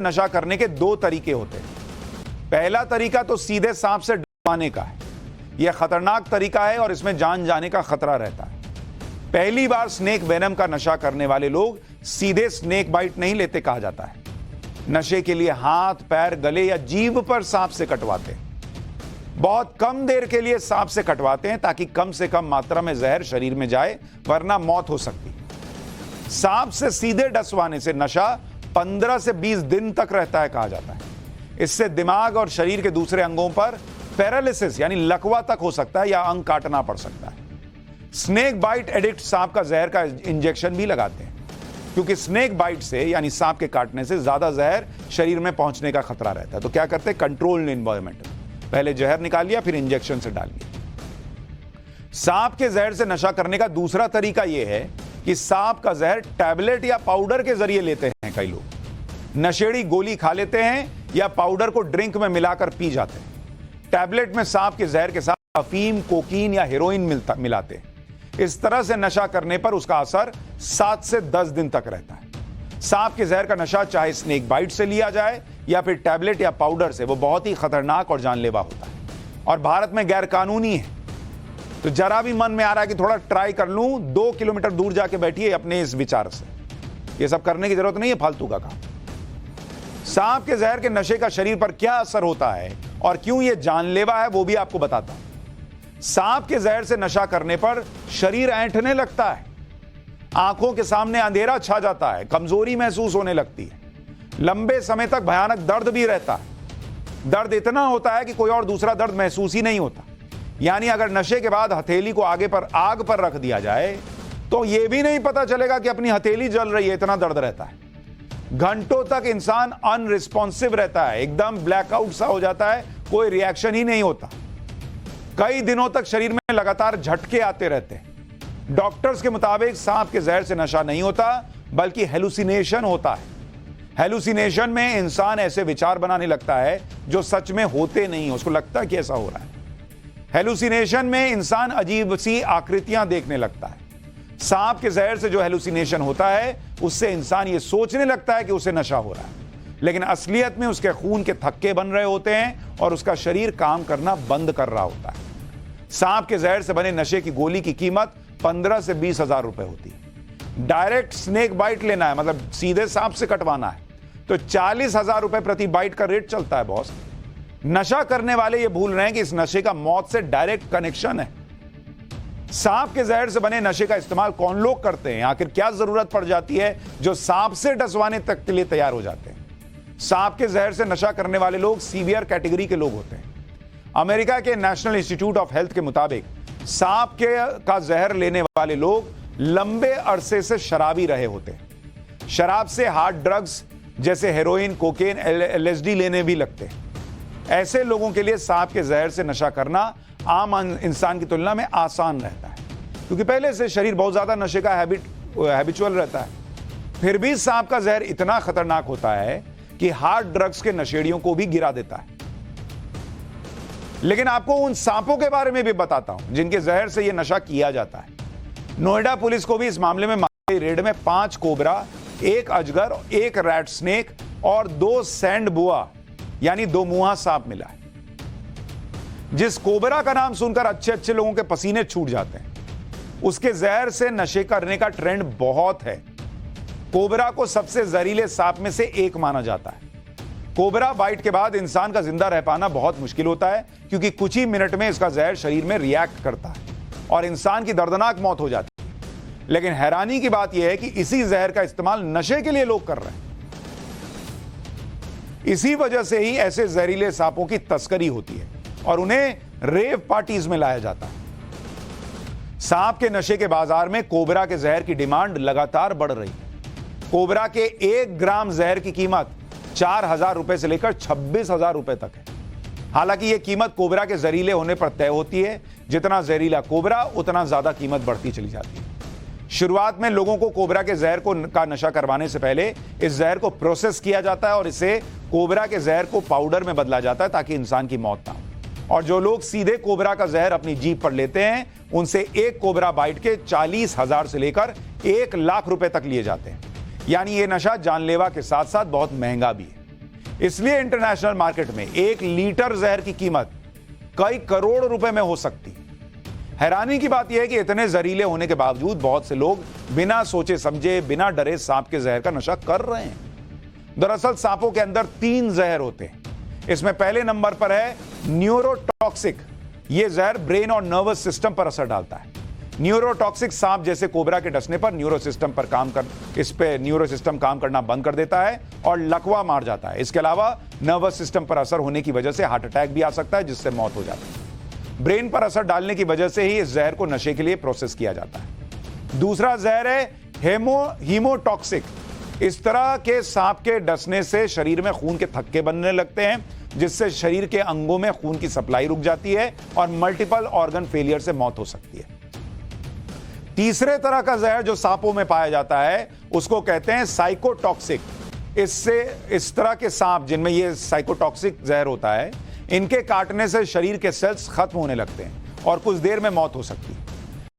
नशा करने के दो तरीके होते हैं। पहला तरीका तो सीधे सांप से डरवाने का है। यह खतरनाक तरीका है और इसमें जान जाने का खतरा रहता है। पहली बार स्नेक वेनम का नशा करने वाले लोग सीधे स्नेक बाइट नहीं लेते कहा जाता है। नशे के लिए हाथ, पैर, गले या जीभ पर सांप से कटवाते हैं। बहुत कम देर के लिए सांप से कटवाते हैं ताकि कम से कम मात्रा में जहर शरीर में जाए, वरना मौत हो सकती है। सांप से सीधे डसवाने से नशा 15 से 20 दिन तक रहता है कहा जाता है। इससे दिमाग और शरीर के दूसरे अंगों पर पैरालिसिस यानी लकवा तक हो सकता है या अंग काटना पड़ सकता है। स्नेक बाइट एडिक्ट सांप का जहर का इंजेक्शन भी लगाते हैं, क्योंकि स्नेक बाइट से यानी सांप के काटने से ज्यादा जहर शरीर में पहुंचने का खतरा रहता है। तो क्या करते हैं, कंट्रोल्ड एनवायरनमेंट में पहले जहर निकाल लिया, फिर इंजेक्शन से डाल लिया। सांप के जहर से नशा करने का दूसरा तरीका यह है कि सांप का जहर टैबलेट या पाउडर के जरिए लेते हैं। कई लोग नशेड़ी गोली खा लेते हैं या पाउडर को ड्रिंक में मिलाकर पी जाते हैं। टैबलेट में सांप के जहर के साथ अफीम, कोकीन या हेरोइन मिलाते हैं। इस तरह से नशा करने पर उसका असर 7 से 10 दिन तक रहता है। सांप के जहर का नशा चाहे स्नेक बाइट से लिया जाए या फिर टैबलेट या पाउडर से, वो बहुत ही खतरनाक और जानलेवा होता है और भारत में गैर कानूनी है। तो जरा भी मन में आ रहा है कि थोड़ा ट्राई कर लूं, 2 किलोमीटर दूर जाके बैठिए अपने इस विचार से। ये सब करने की जरूरत नहीं है, फालतू का काम। सांप के जहर के नशे का शरीर पर क्या असर होता है और क्यों यह जानलेवा है, वो भी आपको बताता हूं। सांप के जहर से नशा करने पर शरीर ऐंठने लगता है, आंखों के सामने अंधेरा छा जाता है, कमजोरी महसूस होने लगती है, लंबे समय तक भयानक दर्द भी रहता है। दर्द इतना होता है कि कोई और दूसरा दर्द महसूस ही नहीं होता। यानी अगर नशे के बाद हथेली को आग पर रख दिया जाए तो यह भी नहीं पता चलेगा कि अपनी हथेली जल रही है, इतना दर्द रहता है। घंटों तक इंसान अनरिस्पॉन्सिव रहता है, एकदम ब्लैकआउट सा हो जाता है, कोई रिएक्शन ही नहीं होता। कई दिनों तक शरीर में लगातार झटके आते रहते हैं। डॉक्टर्स के मुताबिक सांप के जहर से नशा नहीं होता, बल्कि हेलुसिनेशन होता है। हेलुसिनेशन में इंसान ऐसे विचार बनाने लगता है जो सच में होते नहीं, उसको लगता है कि ऐसा हो रहा है। हेलुसिनेशन में इंसान अजीब सी आकृतियां देखने लगता है। सांप के जहर से जो हेलुसिनेशन होता है, उससे इंसान ये सोचने लगता है कि उसे नशा हो रहा है, लेकिन असलियत में उसके खून के थक्के बन रहे होते हैं और उसका शरीर काम करना बंद कर रहा होता है। सांप के जहर से बने नशे की गोली की कीमत 15 से 20 हजार रुपए होती है। डायरेक्ट स्नेक बाइट लेना है, मतलब सीधे सांप से कटवाना है, तो 40 हजार रुपए प्रति बाइट का रेट चलता है बॉस। नशा करने वाले ये भूल रहे हैं कि इस नशे का मौत से डायरेक्ट कनेक्शन है। सांप के जहर से बने नशे का इस्तेमाल कौन लोग करते हैं, आखिर क्या जरूरत पड़ जाती है जो सांप से डसवाने तक के लिए तैयार हो जाते हैं। सांप के जहर से नशा करने वाले लोग सीवियर कैटेगरी के लोग होते हैं। अमेरिका के नेशनल इंस्टीट्यूट ऑफ हेल्थ के मुताबिक सांप का जहर लेने वाले लोग लंबे अरसे से शराबी रहे होते हैं। शराब से हार्ड ड्रग्स जैसे हेरोइन, कोकेन, LSD लेने भी लगते हैं। ऐसे लोगों के लिए सांप के जहर से नशा करना आम इंसान की तुलना में आसान रहता है, क्योंकि पहले से शरीर बहुत ज्यादा नशे का हैबिचुअल रहता है। फिर भी सांप का जहर इतना खतरनाक होता है कि हार्ड ड्रग्स के नशेड़ियों को भी गिरा देता है। लेकिन आपको उन सांपों के बारे में भी बताता हूं जिनके जहर से यह नशा किया जाता है। नोएडा पुलिस को भी इस मामले में रेड में 5 कोबरा, 1 अजगर, 1 रैट स्नेक और 2 सैंड बुआ यानी 2 मुहा सांप मिला है। जिस कोबरा का नाम सुनकर अच्छे लोगों के पसीने छूट जाते हैं, उसके जहर से नशे करने का ट्रेंड बहुत है। कोबरा को सबसे जहरीले सांप में से एक माना जाता है। कोबरा बाइट के बाद इंसान का जिंदा रह पाना बहुत मुश्किल होता है, क्योंकि कुछ ही मिनट में इसका जहर शरीर में रिएक्ट करता है और इंसान की दर्दनाक मौत हो जाती है। लेकिन हैरानी की बात यह है कि इसी जहर का इस्तेमाल नशे के लिए लोग कर रहे हैं। इसी वजह से ही ऐसे जहरीले सांपों की तस्करी होती है और उन्हें रेव पार्टीज में लाया जाता है। सांप के नशे के बाजार में कोबरा के जहर की डिमांड लगातार बढ़ रही है। कोबरा के 1 ग्राम जहर की कीमत 4,000 रुपए से लेकर 26,000 रुपए तक है। हालांकि यह कीमत कोबरा के जहरीले होने पर तय होती है। जितना जहरीला कोबरा, उतना ज्यादा कीमत बढ़ती चली जाती है। शुरुआत में लोगों को कोबरा के जहर का नशा करवाने से पहले इस जहर को प्रोसेस किया जाता है और इसे कोबरा के जहर को पाउडर में बदला जाता है ताकि इंसान की मौत ना हो। और जो लोग सीधे कोबरा का जहर अपनी जीभ पर लेते हैं, उनसे 1 कोबरा बाइट के 40,000 से लेकर 1 लाख रुपए तक लिए जाते हैं। यानी ये नशा जानलेवा के साथ साथ बहुत महंगा भी है। इसलिए इंटरनेशनल मार्केट में 1 लीटर जहर की कीमत कई करोड़ रुपए में हो सकती। हैरानी की बात यह है कि इतने जहरीले होने के बावजूद बहुत से लोग बिना सोचे समझे, बिना डरे सांप के जहर का नशा कर रहे हैं। दरअसल सांपों के अंदर 3 जहर होते हैं। इसमें पहले नंबर पर है न्यूरोटॉक्सिक। यह जहर ब्रेन और नर्वस सिस्टम पर असर डालता है। न्यूरोटॉक्सिक सांप जैसे कोबरा के डसने पर न्यूरो सिस्टम काम करना बंद कर देता है और लकवा मार जाता है। इसके अलावा नर्वस सिस्टम पर असर होने की वजह से हार्ट अटैक भी आ सकता है, जिससे मौत हो जाती है। ब्रेन पर असर डालने की वजह से ही इस जहर को नशे के लिए प्रोसेस किया जाता है। दूसरा जहर है हीमोटॉक्सिक। इस तरह के सांप के डसने से शरीर में खून के थक्के बनने लगते हैं, जिससे शरीर के अंगों में खून की सप्लाई रुक जाती है और मल्टीपल ऑर्गन फेलियर से मौत हो सकती है। तीसरे तरह का जहर जो सांपों में पाया जाता है उसको कहते हैं साइकोटॉक्सिक। इससे इस तरह के सांप जिनमें यह साइकोटॉक्सिक जहर होता है, इनके काटने से शरीर के सेल्स खत्म होने लगते हैं और कुछ देर में मौत हो सकती है।